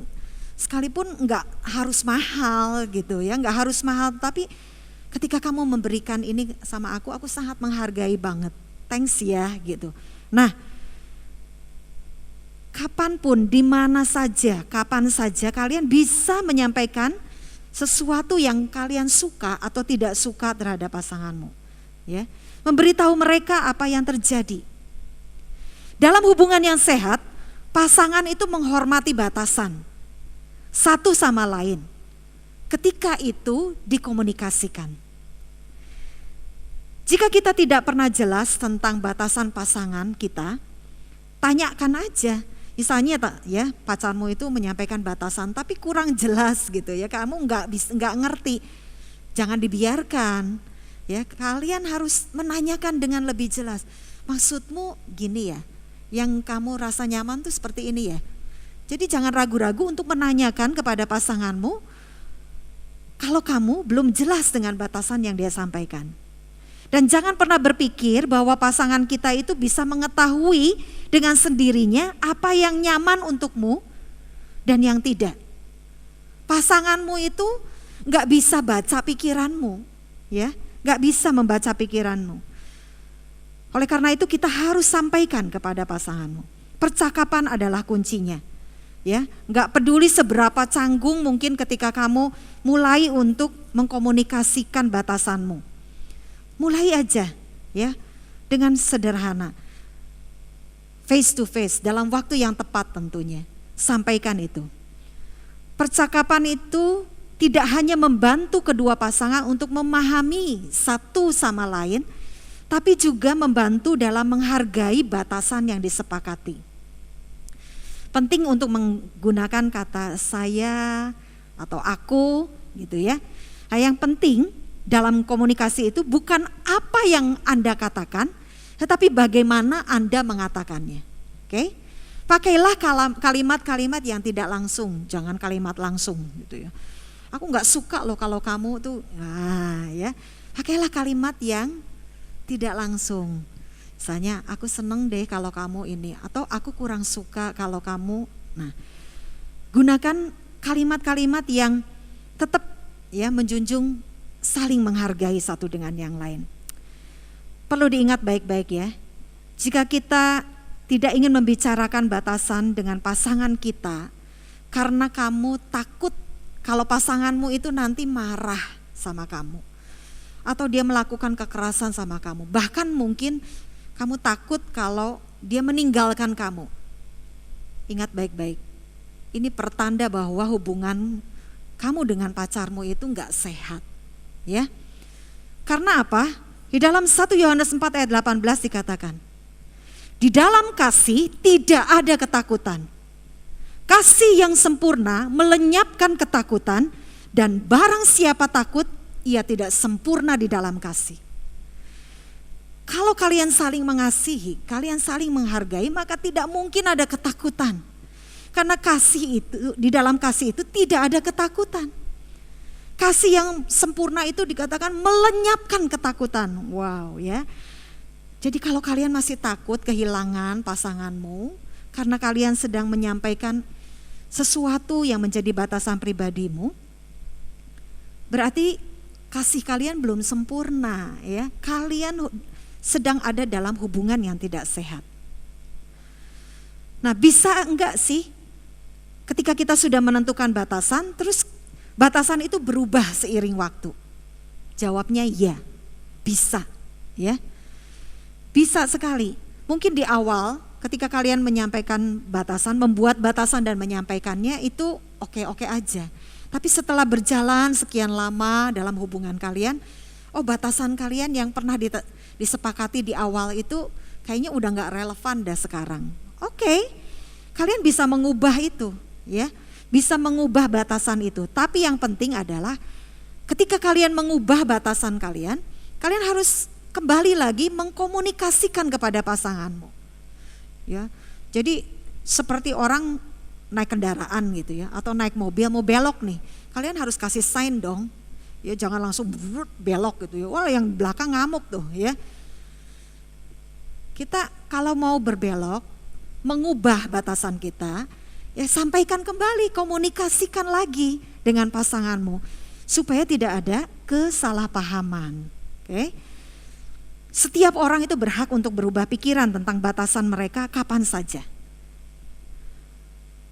sekalipun enggak harus mahal gitu ya, enggak harus mahal, tapi ketika kamu memberikan ini sama aku sangat menghargai banget. Thanks ya gitu. Nah, kapanpun, di mana saja, kapan saja kalian bisa menyampaikan sesuatu yang kalian suka atau tidak suka terhadap pasanganmu. Ya, memberitahu mereka apa yang terjadi. Dalam hubungan yang sehat, pasangan itu menghormati batasan satu sama lain. Ketika itu dikomunikasikan. Jika kita tidak pernah jelas tentang batasan pasangan kita, tanyakan aja. Misalnya ya, pacarmu itu menyampaikan batasan tapi kurang jelas gitu ya, kamu nggak ngerti. Jangan dibiarkan. Ya, kalian harus menanyakan dengan lebih jelas. Maksudmu gini ya, yang kamu rasa nyaman tuh seperti ini ya. Jadi jangan ragu-ragu untuk menanyakan kepada pasanganmu kalau kamu belum jelas dengan batasan yang dia sampaikan. Dan jangan pernah berpikir bahwa pasangan kita itu bisa mengetahui dengan sendirinya apa yang nyaman untukmu dan yang tidak. Pasanganmu itu gak bisa baca pikiranmu, ya, gak bisa membaca pikiranmu. Oleh karena itu kita harus sampaikan kepada pasanganmu. Percakapan adalah kuncinya. Ya, nggak peduli seberapa canggung mungkin ketika kamu mulai untuk mengkomunikasikan batasanmu. Mulai aja ya dengan sederhana. Face to face dalam waktu yang tepat tentunya. Sampaikan itu. Percakapan itu tidak hanya membantu kedua pasangan untuk memahami satu sama lain, tapi juga membantu dalam menghargai batasan yang disepakati. Penting untuk menggunakan kata saya atau aku gitu ya. Nah, yang penting dalam komunikasi itu bukan apa yang Anda katakan, tetapi bagaimana Anda mengatakannya. Oke? Pakailah kalimat-kalimat yang tidak langsung, jangan kalimat langsung gitu ya. Aku nggak suka loh kalau kamu tuh, nah ya. Pakailah kalimat yang tidak langsung. Misalnya, aku seneng deh kalau kamu ini, atau aku kurang suka kalau kamu. Nah, gunakan kalimat-kalimat yang tetap ya menjunjung saling menghargai satu dengan yang lain. Perlu diingat baik-baik ya, jika kita tidak ingin membicarakan batasan dengan pasangan kita, karena kamu takut kalau pasanganmu itu nanti marah sama kamu, atau dia melakukan kekerasan sama kamu, bahkan mungkin kamu takut kalau dia meninggalkan kamu. Ingat baik-baik, ini pertanda bahwa hubungan kamu dengan pacarmu itu gak sehat. Ya. Karena apa? Di dalam 1 Yohanes 4 ayat 18 dikatakan, di dalam kasih tidak ada ketakutan. Kasih yang sempurna melenyapkan ketakutan, dan barang siapa takut, ia tidak sempurna di dalam kasih. Kalau kalian saling mengasihi, kalian saling menghargai, maka tidak mungkin ada ketakutan. Karena kasih itu, di dalam kasih itu tidak ada ketakutan. Kasih yang sempurna itu dikatakan melenyapkan ketakutan. Wow ya. Jadi kalau kalian masih takut kehilangan pasanganmu, karena kalian sedang menyampaikan sesuatu yang menjadi batasan pribadimu, berarti kasih kalian belum sempurna ya. Kalian sedang ada dalam hubungan yang tidak sehat. Nah, bisa enggak sih ketika kita sudah menentukan batasan, terus batasan itu berubah seiring waktu? Jawabnya ya, bisa ya. Bisa sekali. Mungkin di awal ketika kalian menyampaikan batasan, membuat batasan dan menyampaikannya itu oke-oke aja. Tapi setelah berjalan sekian lama dalam hubungan kalian, oh batasan kalian yang pernah disepakati di awal itu kayaknya udah gak relevan dah sekarang. Oke, kalian bisa mengubah itu ya, bisa mengubah batasan itu. Tapi yang penting adalah ketika kalian mengubah batasan kalian, kalian harus kembali lagi mengkomunikasikan kepada pasanganmu. Ya, jadi seperti orang naik kendaraan gitu ya, atau naik mobil mau belok nih, kalian harus kasih sign dong. Ya jangan langsung belok gitu ya. Wah yang belakang ngamuk tuh ya. Kita kalau mau berbelok, mengubah batasan kita, ya sampaikan kembali, komunikasikan lagi dengan pasanganmu supaya tidak ada kesalahpahaman. Oke? Setiap orang itu berhak untuk berubah pikiran tentang batasan mereka kapan saja.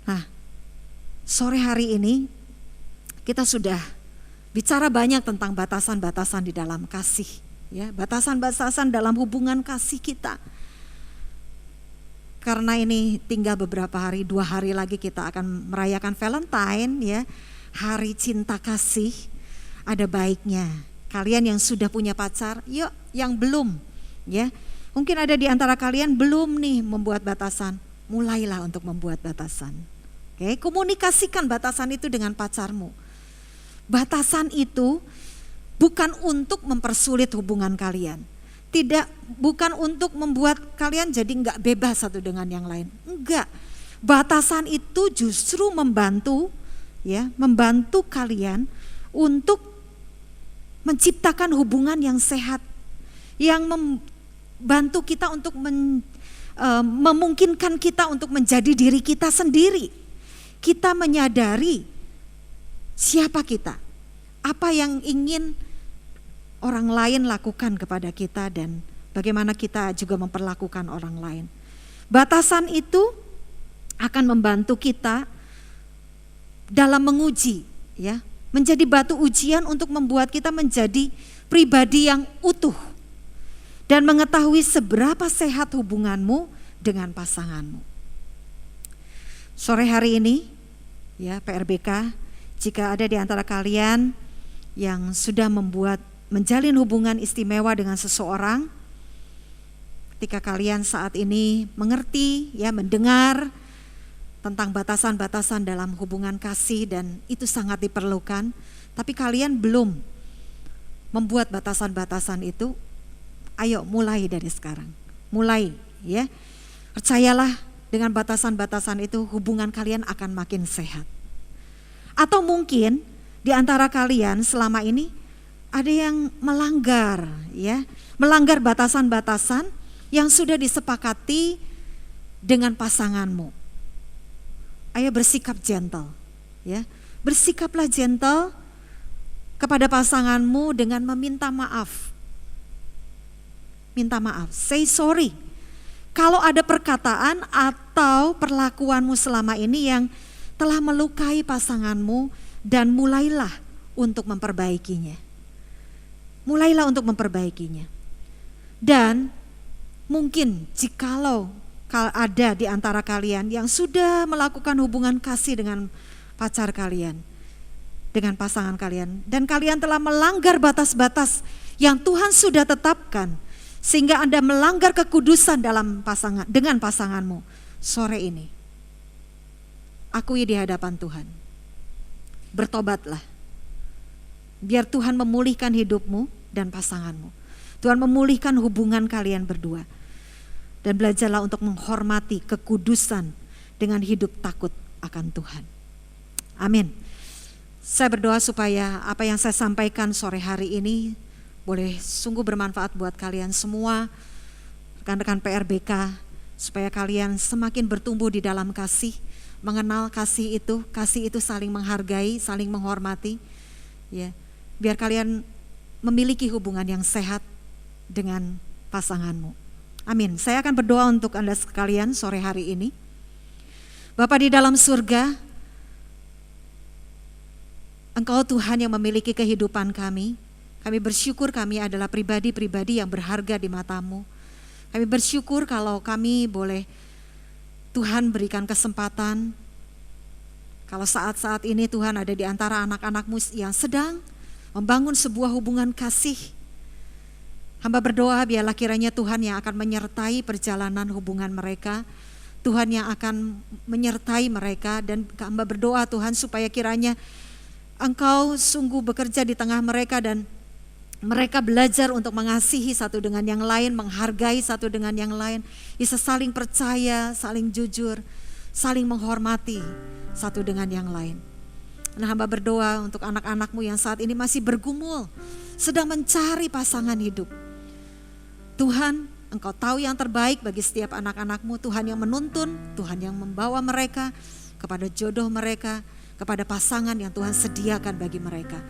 Nah, sore hari ini kita sudah bicara banyak tentang batasan-batasan di dalam kasih, ya, batasan-batasan dalam hubungan kasih kita. Karena ini tinggal beberapa hari, 2 hari lagi kita akan merayakan Valentine, ya, hari cinta kasih. Ada baiknya kalian yang sudah punya pacar, yuk yang belum, ya. Mungkin ada di antara kalian belum nih membuat batasan. Mulailah untuk membuat batasan. Oke, komunikasikan batasan itu dengan pacarmu. Batasan itu bukan untuk mempersulit hubungan kalian. Bukan untuk membuat kalian jadi enggak bebas satu dengan yang lain. Enggak. Batasan itu justru membantu kalian untuk menciptakan hubungan yang sehat, yang membantu kita untuk memungkinkan kita untuk menjadi diri kita sendiri. Kita menyadari siapa kita, apa yang ingin orang lain lakukan kepada kita, dan bagaimana kita juga memperlakukan orang lain. Batasan itu akan membantu kita dalam menguji, ya, menjadi batu ujian untuk membuat kita menjadi pribadi yang utuh dan mengetahui seberapa sehat hubunganmu dengan pasanganmu. Sore hari ini, ya, PRBK, jika ada di antara kalian yang sudah menjalin hubungan istimewa dengan seseorang, ketika kalian saat ini mengerti, ya, mendengar tentang batasan-batasan dalam hubungan kasih, dan itu sangat diperlukan, tapi kalian belum membuat batasan-batasan itu, ayo mulai dari sekarang. Mulai, ya. Percayalah, dengan batasan-batasan itu hubungan kalian akan makin sehat. Atau mungkin di antara kalian selama ini ada yang melanggar, ya, melanggar batasan-batasan yang sudah disepakati dengan pasanganmu. Ayo bersikap gentle, ya. Bersikaplah gentle kepada pasanganmu dengan meminta maaf. Minta maaf, say sorry. Kalau ada perkataan atau perlakuanmu selama ini yang telah melukai pasanganmu, dan mulailah untuk memperbaikinya. Mulailah untuk memperbaikinya. Dan mungkin jikalau ada di antara kalian yang sudah melakukan hubungan kasih dengan pacar kalian, dengan pasangan kalian, dan kalian telah melanggar batas-batas yang Tuhan sudah tetapkan, sehingga Anda melanggar kekudusan dengan pasanganmu, sore ini akui di hadapan Tuhan. Bertobatlah. Biar Tuhan memulihkan hidupmu dan pasanganmu. Tuhan memulihkan hubungan kalian berdua. Dan belajarlah untuk menghormati kekudusan dengan hidup takut akan Tuhan. Amin. Saya berdoa supaya apa yang saya sampaikan sore hari ini boleh sungguh bermanfaat buat kalian semua, rekan-rekan PRBK, supaya kalian semakin bertumbuh di dalam kasih, mengenal kasih itu saling menghargai, saling menghormati, ya. Biar kalian memiliki hubungan yang sehat dengan pasanganmu. Amin. Saya akan berdoa untuk Anda sekalian sore hari ini. Bapa di dalam surga, Engkau Tuhan yang memiliki kehidupan kami. Kami bersyukur kami adalah pribadi-pribadi yang berharga di mata-Mu. Kami bersyukur kalau kami boleh Tuhan berikan kesempatan. Kalau saat-saat ini Tuhan ada di antara anak-anak-Mu yang sedang membangun sebuah hubungan kasih. Hamba berdoa biarlah kiranya Tuhan yang akan menyertai perjalanan hubungan mereka. Tuhan yang akan menyertai mereka, dan hamba berdoa Tuhan supaya kiranya Engkau sungguh bekerja di tengah mereka, dan mereka belajar untuk mengasihi satu dengan yang lain, menghargai satu dengan yang lain, bisa saling percaya, saling jujur, saling menghormati satu dengan yang lain. Nah, hamba berdoa untuk anak-anak-Mu yang saat ini masih bergumul, sedang mencari pasangan hidup. Tuhan, Engkau tahu yang terbaik bagi setiap anak-anak-Mu. Tuhan yang menuntun, Tuhan yang membawa mereka kepada jodoh mereka, kepada pasangan yang Tuhan sediakan bagi mereka.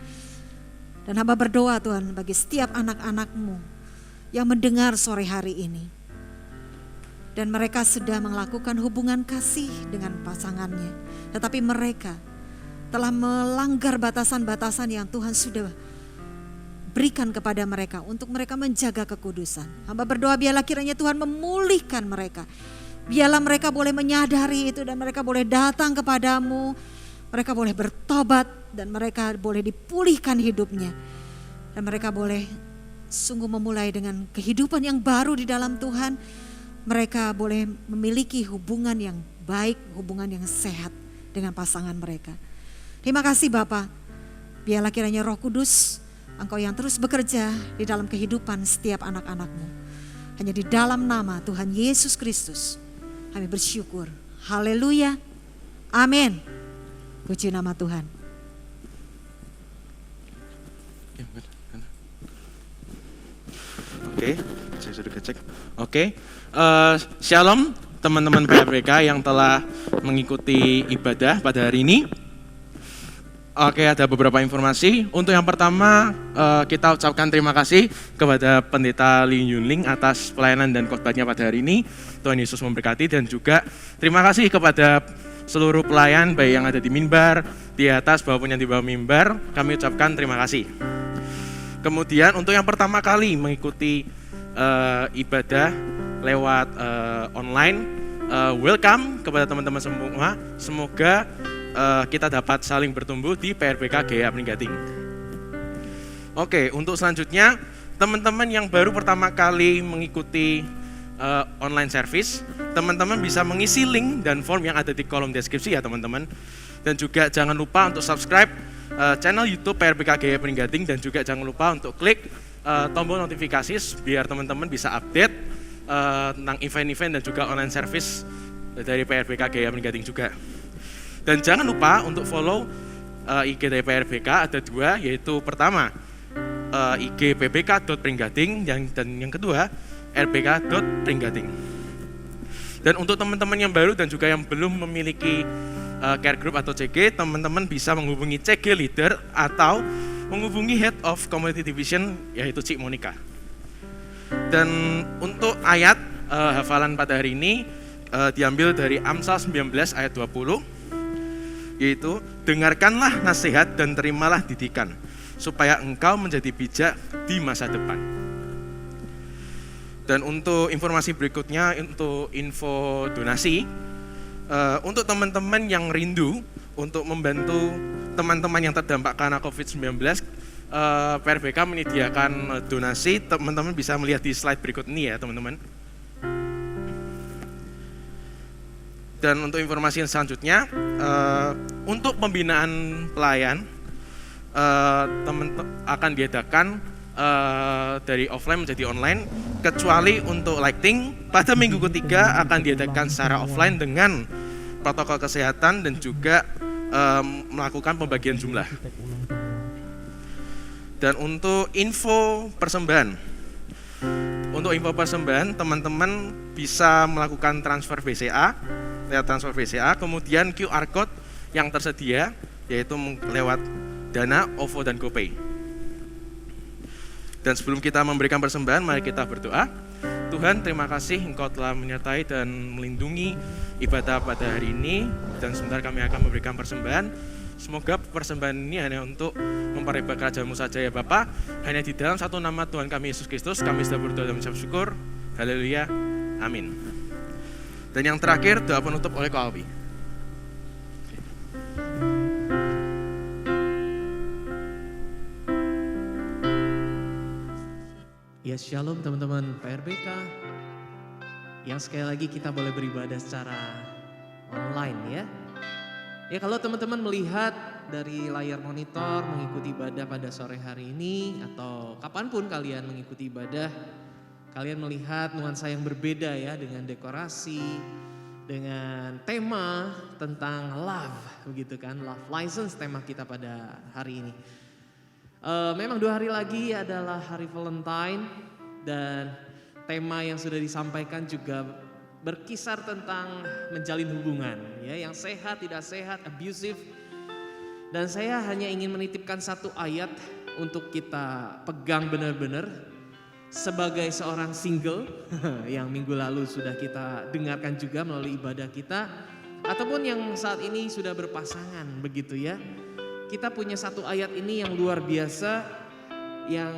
Dan hamba berdoa Tuhan bagi setiap anak-anak-Mu yang mendengar sore hari ini, dan mereka sudah melakukan hubungan kasih dengan pasangannya, tetapi mereka telah melanggar batasan-batasan yang Tuhan sudah berikan kepada mereka untuk mereka menjaga kekudusan. Hamba berdoa biarlah kiranya Tuhan memulihkan mereka. Biarlah mereka boleh menyadari itu, dan mereka boleh datang kepadamu. Mereka boleh bertobat, dan mereka boleh dipulihkan hidupnya. Dan mereka boleh sungguh memulai dengan kehidupan yang baru di dalam Tuhan. Mereka boleh memiliki hubungan yang baik, hubungan yang sehat dengan pasangan mereka. Terima kasih Bapa. Biarlah kiranya Roh Kudus, Engkau yang terus bekerja di dalam kehidupan setiap anak-anak-Mu. Hanya di dalam nama Tuhan Yesus Kristus kami bersyukur. Haleluya. Amin. Puji nama Tuhan. Oke, saya sudah cek. Oke, shalom teman-teman PRBK yang telah mengikuti ibadah pada hari ini. Oke, ada beberapa informasi. Untuk yang pertama, kita ucapkan terima kasih kepada Pendeta Lee Yunling atas pelayanan dan khotbahnya pada hari ini. Tuhan Yesus memberkati, dan juga terima kasih kepada seluruh pelayan, baik yang ada di mimbar, di atas maupun yang di bawah mimbar. Kami ucapkan terima kasih. Kemudian untuk yang pertama kali mengikuti ibadah lewat online, welcome kepada teman-teman semua. Semoga kita dapat saling bertumbuh di PRBK Gaya Pringgating. Oke, untuk selanjutnya teman-teman yang baru pertama kali mengikuti online service, teman-teman bisa mengisi link dan form yang ada di kolom deskripsi ya teman-teman. Dan juga jangan lupa untuk subscribe channel YouTube PRBK Gaya Pringgating, dan juga jangan lupa untuk klik tombol notifikasi biar teman-teman bisa update tentang event-event dan juga online service dari PRBK Gaya Pringgating juga. Dan jangan lupa untuk follow IG dari PRBK, ada dua, yaitu pertama IG pbk.pringgating dan yang kedua rbk.pringgating. Dan untuk teman-teman yang baru dan juga yang belum memiliki care group atau CG, teman-teman bisa menghubungi CG leader atau menghubungi Head of Community Division, yaitu Cik Monica. Dan untuk ayat hafalan pada hari ini diambil dari Amsal 19 ayat 20, yaitu dengarkanlah nasihat dan terimalah didikan, supaya engkau menjadi bijak di masa depan. Dan untuk informasi berikutnya, untuk info donasi, untuk teman-teman yang rindu untuk membantu teman-teman yang terdampak karena COVID-19, PRBK menyediakan donasi. Teman-teman bisa melihat di slide berikut ini ya teman-teman. Dan untuk informasi yang selanjutnya, untuk pembinaan pelayan, akan diadakan dari offline menjadi online, kecuali untuk lighting pada minggu ketiga akan diadakan secara offline dengan protokol kesehatan dan juga melakukan pembagian jumlah. Dan untuk info persembahan, teman-teman bisa melakukan transfer BCA, lewat transfer BCA, kemudian QR code yang tersedia yaitu lewat Dana, OVO, dan GoPay. Dan sebelum kita memberikan persembahan, mari kita berdoa. Tuhan, terima kasih Engkau telah menyertai dan melindungi ibadah pada hari ini, dan sebentar kami akan memberikan persembahan. Semoga persembahan ini hanya untuk memperhebat kerajaan-Mu saja ya Bapa. Hanya di dalam satu nama Tuhan kami Yesus Kristus kami sudah berdoa dan mengucap syukur. Haleluya, amin. Dan yang terakhir, doa penutup oleh Ko Alwi. Ya, shalom teman-teman PRBK, yang sekali lagi kita boleh beribadah secara online ya. Ya, kalau teman-teman melihat dari layar monitor mengikuti ibadah pada sore hari ini atau kapanpun kalian mengikuti ibadah, kalian melihat nuansa yang berbeda ya, dengan dekorasi, dengan tema tentang love, begitu kan, love license tema kita pada hari ini. Memang 2 hari lagi adalah hari Valentine, dan tema yang sudah disampaikan juga berkisar tentang menjalin hubungan ya, yang sehat, tidak sehat, abusive. Dan saya hanya ingin menitipkan satu ayat untuk kita pegang benar-benar sebagai seorang single yang minggu lalu sudah kita dengarkan juga melalui ibadah kita, ataupun yang saat ini sudah berpasangan begitu ya. Kita punya satu ayat ini yang luar biasa yang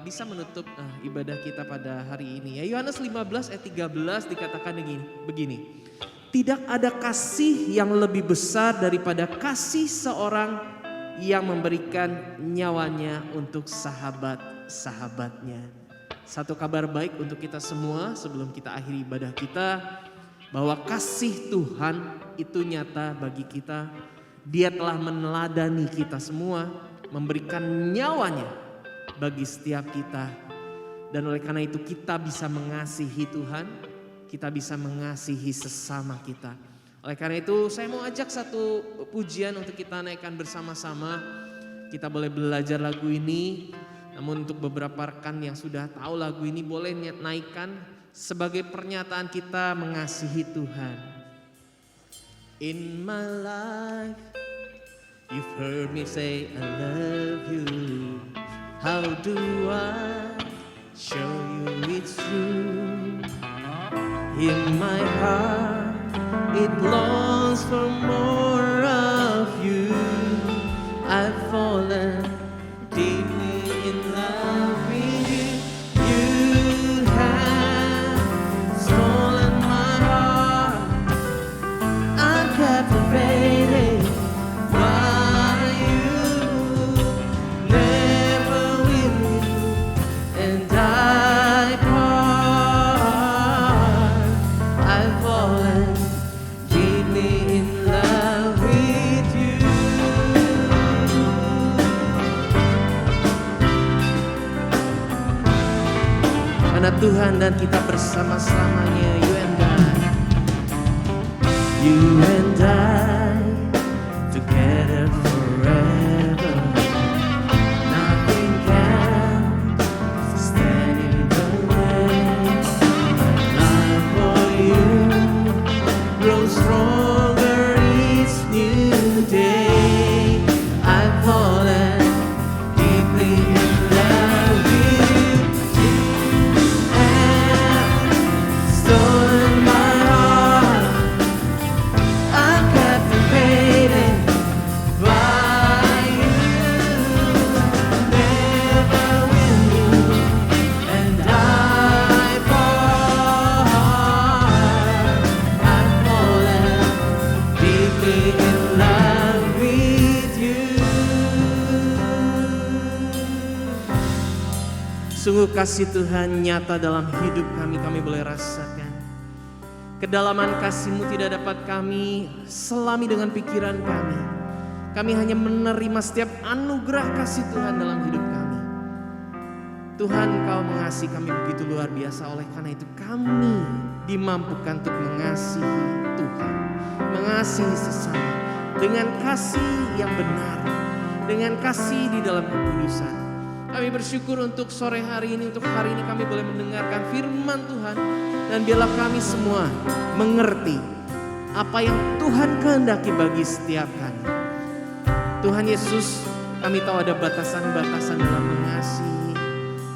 bisa menutup ibadah kita pada hari ini. Ya, Yohanes 15 ayat 13 dikatakan begini. Tidak ada kasih yang lebih besar daripada kasih seorang yang memberikan nyawanya untuk sahabatnya. Satu kabar baik untuk kita semua sebelum kita akhiri ibadah kita, bahwa kasih Tuhan itu nyata bagi kita. Dia telah meneladani kita semua, memberikan nyawanya bagi setiap kita. Dan oleh karena itu kita bisa mengasihi Tuhan, kita bisa mengasihi sesama kita. Oleh karena itu saya mau ajak satu pujian untuk kita naikkan bersama-sama. Kita boleh belajar lagu ini, namun untuk beberapa rekan yang sudah tahu lagu ini boleh naikkan sebagai pernyataan kita mengasihi Tuhan. In my life, you've heard me say I love you. How do I show you it's true? In my heart, it longs for more of you. I've fallen deeply in love with you. You have stolen my heart. I'm captivated by you. Never with you, and I part. I've fallen deeply in love with you. Karena Tuhan dan kita bersama-samanya, you and I together forever. Nothing can stand in the way. My love for you grows stronger each new day. I've fallen deeply in love with you. Stolen my heart. I'm captivated by you. Never with you, and I part. I've fallen deeply in love with you. Sungguh kasih Tuhan nyata dalam hidup kami boleh rasakan. Kedalaman kasih-Mu tidak dapat kami selami dengan pikiran kami. Kami hanya menerima setiap anugerah kasih Tuhan dalam hidup kami. Tuhan, Kau mengasihi kami begitu luar biasa. Oleh karena itu kami dimampukan untuk mengasihi Tuhan, mengasihi sesama dengan kasih yang benar, dengan kasih di dalam kekudusan. Kami bersyukur untuk sore hari ini, untuk hari ini kami boleh mendengarkan firman Tuhan. Dan biarlah kami semua mengerti apa yang Tuhan kehendaki bagi setiap kami. Tuhan Yesus, kami tahu ada batasan-batasan dalam mengasihi.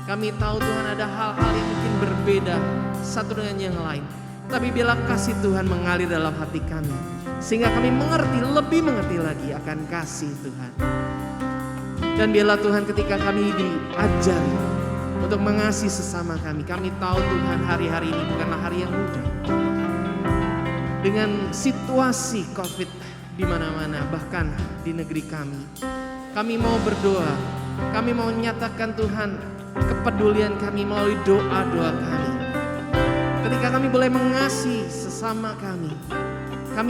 Kami tahu Tuhan ada hal-hal yang mungkin berbeda satu dengan yang lain. Tapi biarlah kasih Tuhan mengalir dalam hati kami, sehingga kami mengerti, lebih mengerti lagi akan kasih Tuhan. Dan biarlah Tuhan ketika kami diajari untuk mengasihi sesama kami tahu Tuhan hari-hari ini bukanlah hari yang mudah. Dengan situasi COVID di mana-mana, bahkan di negeri kami mau berdoa, kami mau menyatakan Tuhan kepedulian kami melalui doa-doa kami. Ketika kami boleh mengasihi sesama kami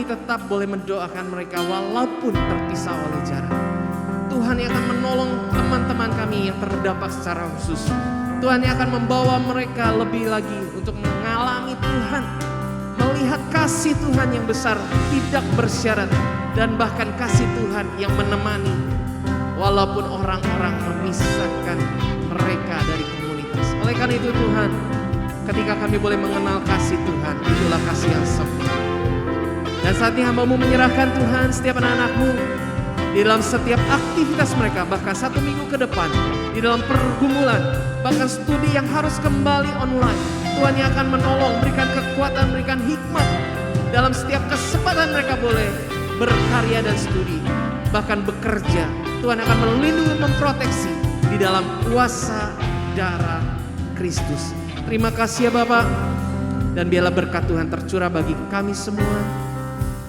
tetap boleh mendoakan mereka walaupun terpisah oleh jarak. Tuhan yang akan menolong teman-teman kami yang terdampak secara khusus. Tuhan yang akan membawa mereka lebih lagi untuk mengalami Tuhan, melihat kasih Tuhan yang besar, tidak bersyarat, dan bahkan kasih Tuhan yang menemani walaupun orang-orang memisahkan mereka dari komunitas. Oleh karena itu Tuhan, ketika kami boleh mengenal kasih Tuhan, itulah kasih yang sempurna. Dan saat ini hamba-Mu menyerahkan Tuhan setiap anak-anak-Mu di dalam setiap aktivitas mereka, bahkan 1 minggu ke depan, di dalam pergumulan, bahkan studi yang harus kembali online. Tuhan yang akan menolong, berikan kekuatan, berikan hikmat dalam setiap kesempatan mereka boleh berkarya dan studi, bahkan bekerja. Tuhan akan melindungi, memproteksi di dalam kuasa darah Kristus. Terima kasih ya Bapak, dan biarlah berkat Tuhan tercurah bagi kami semua,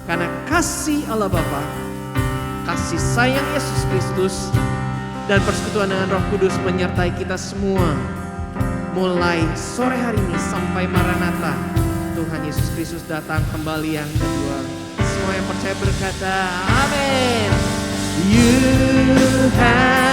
karena kasih Allah Bapa, kasih sayang Yesus Kristus, dan persekutuan dengan Roh Kudus menyertai kita semua. Mulai sore hari ini sampai Maranatha, Tuhan Yesus Kristus datang kembali yang kedua. Semua yang percaya berkata, amin. You have